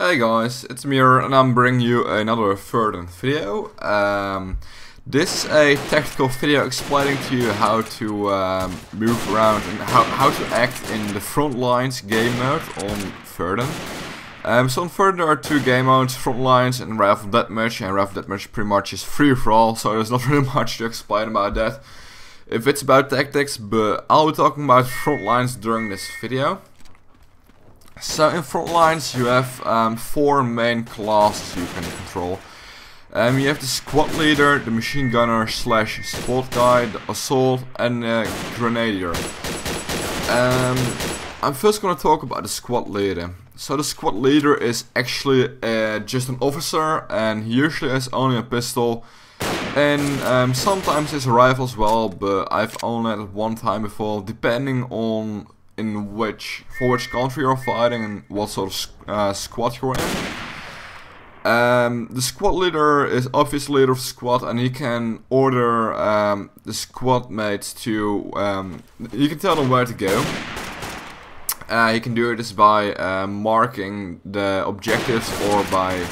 Hey guys, it's me here and I'm bringing you another Verdun video. This is a tactical video explaining to you how to move around and how to act in the Frontlines game mode on Verdun. So on Verdun there are two game modes, Frontlines and Rifle Deathmatch, and Rifle Deathmatch pretty much is free for all, so there's not really much to explain about that if it's about tactics, but I'll be talking about Frontlines during this video. So in Frontlines you have four main classes you can control. You have the squad leader, the machine gunner slash support guy, the assault, and the Grenadier. I'm first going to talk about the squad leader. So the squad leader is actually just an officer, and he usually has only a pistol. And sometimes it's a rifle as well, but I've only had it one time before, depending on for which country you're fighting and what sort of squad you're in. The squad leader is obviously leader of the squad, and he can order the squad mates to, you can tell them where to go. He can do this by marking the objectives or by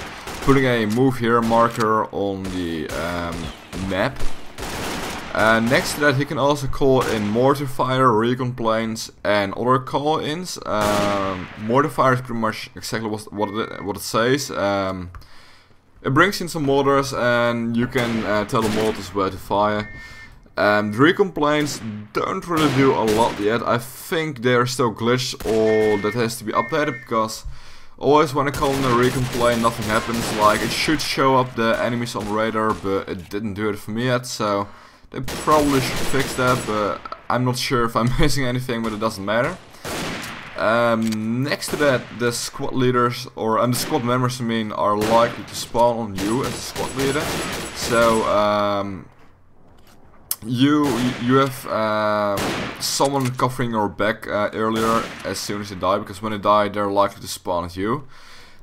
putting a move here marker on the map. Next to that, he can also call in mortar fire, recon planes, and other call-ins. Mortar fire is pretty much exactly what it says. It brings in some mortars, and you can tell the mortars where to fire. The recon planes don't really do a lot yet. I think they are still glitched, or that has to be updated, because always when I call in a recon plane, nothing happens. Like, it should show up the enemies on the radar, but it didn't do it for me yet, so they probably should fix that, but I'm not sure if I'm missing anything, but it doesn't matter. Next to that, the squad leaders, the squad members I mean, are likely to spawn on you as a squad leader. So you have someone covering your back earlier as soon as you die, because when you die they're likely to spawn at you.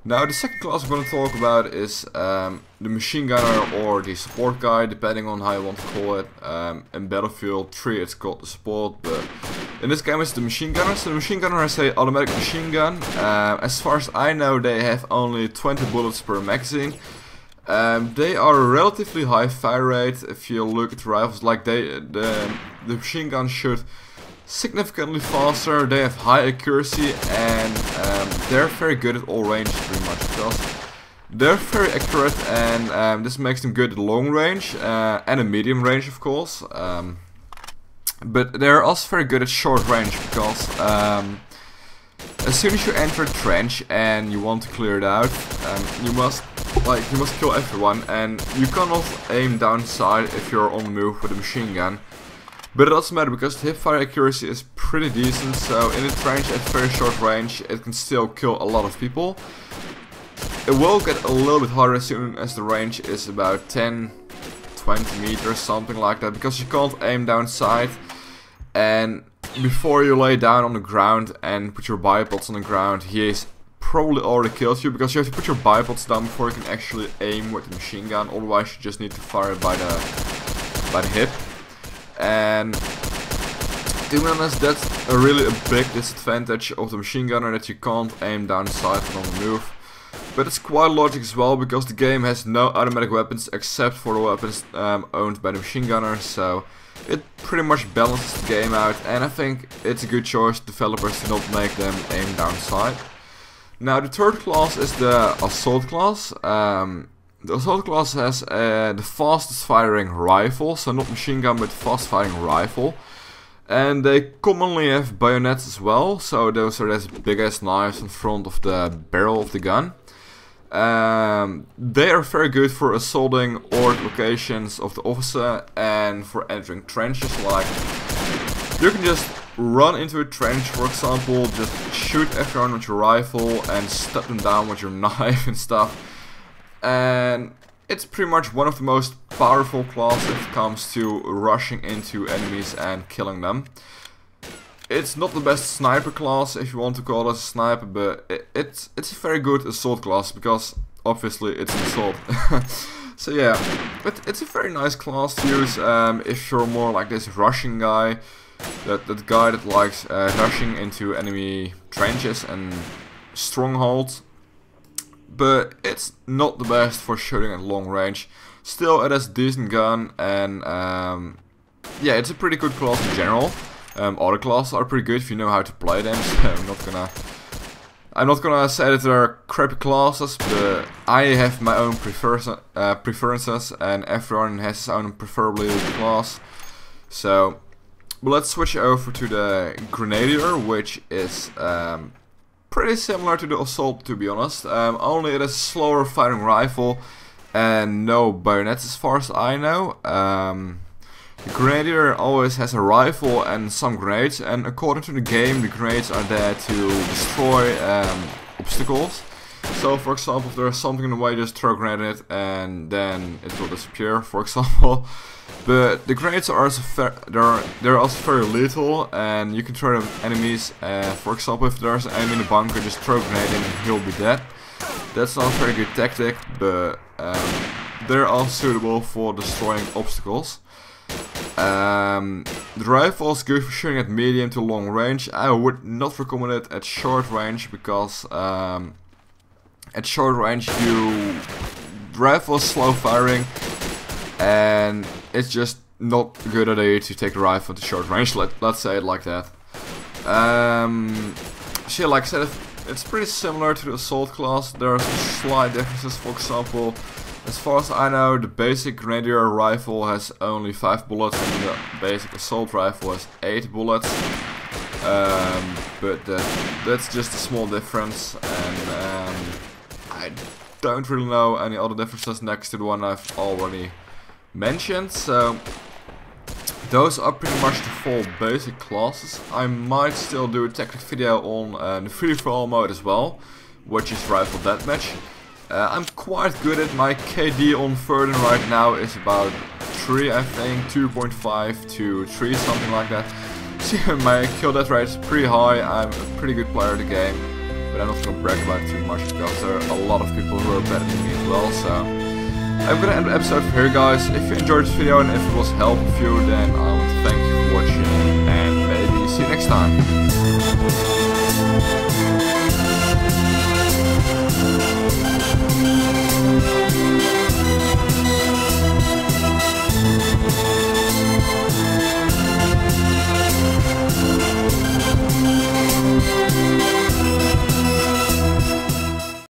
Now the second class I'm going to talk about is the machine gunner or the support guy, depending on how you want to call it. In Battlefield 3 it's called the support, but in this game it's the machine gunner. So the machine gunner has an automatic machine gun. As far as I know, they have only 20 bullets per magazine. They are a relatively high fire rate. If you look at the rifles, like the machine gun shoot significantly faster, they have high accuracy, and they're very good at all ranges pretty much, because they're very accurate, and this makes them good at long range and a medium range of course, but they're also very good at short range, because as soon as you enter a trench and you want to clear it out, you must kill everyone, and you cannot aim down sight if you're on the move with a machine gun. But it doesn't matter, because the hipfire accuracy is pretty decent, so in a trench at very short range it can still kill a lot of people. It will get a little bit harder as soon as the range is about 10-20 meters, something like that, because you can't aim down sight, and before you lay down on the ground and put your bipods on the ground, he is probably already killed you, because you have to put your bipods down before you can actually aim with the machine gun, otherwise you just need to fire it by the hip. And to be honest, that's a really big disadvantage of the machine gunner, that you can't aim down sight on the move. But it's quite logic as well, because the game has no automatic weapons except for the weapons owned by the machine gunner, so it pretty much balances the game out, and I think it's a good choice developers to not make them aim down sight. Now the third class is the assault class. The assault class has the fastest firing rifle, so not machine gun but fast firing rifle. And they commonly have bayonets as well, so those are those big ass knives in front of the barrel of the gun. They are very good for assaulting orc locations of the officer and for entering trenches. Like, you can just run into a trench, for example, just shoot everyone with your rifle and stab them down with your knife and stuff. And it's pretty much one of the most powerful classes if it comes to rushing into enemies and killing them. It's not the best sniper class, if you want to call it a sniper, but it's a very good assault class, because obviously it's an assault. So yeah, it's a very nice class to use if you're more like this rushing guy, that guy that likes rushing into enemy trenches and strongholds. but it's not the best for shooting at long range. Still, it has a decent gun, and yeah, it's a pretty good class in general. Other classes are pretty good if you know how to play them, so I'm not gonna say that they're crappy classes, but I have my own preferences, and everyone has his own preferably class. So let's switch over to the Grenadier, which is pretty similar to the Assault, to be honest. Only it is a slower firing rifle and no bayonets as far as I know. The Grenadier always has a rifle and some grenades, and according to the game, the grenades are there to destroy obstacles. So for example, if there's something in the way, just throw a grenade at it and then it will disappear, for example. But the grenades are also they're also very lethal, and you can throw them at enemies. For example, if there's an enemy in the bunker, just throw a grenade in and he'll be dead. That's not a very good tactic, but they're all suitable for destroying obstacles. The rifle is good for shooting at medium to long range. I would not recommend it at short range, because at short range the rifle is slow firing, and it's just not a good idea to take the rifle to short range. Let's say it like that. So yeah, like I said, it's pretty similar to the Assault class. There are some slight differences. For example, as far as I know, the basic Grenadier rifle has only 5 bullets, and the basic Assault rifle has 8 bullets. But that's just a small difference, and I don't really know any other differences next to the one I've already mentioned. So those are pretty much the 4 basic classes. I might still do a tactic video on the free-for-all mode as well, which is Rifle Deathmatch. I'm quite good at my KD on Verdun right now is about 3, I think, 2.5 to 3, something like that. So my kill death rate is pretty high. I'm a pretty good player of the game, but I'm not gonna brag about it too much, because there are a lot of people who are better than me as well. So I'm gonna end the episode here, guys. If you enjoyed this video and if it was helpful for you, then I want to thank you for watching, and maybe see you next time.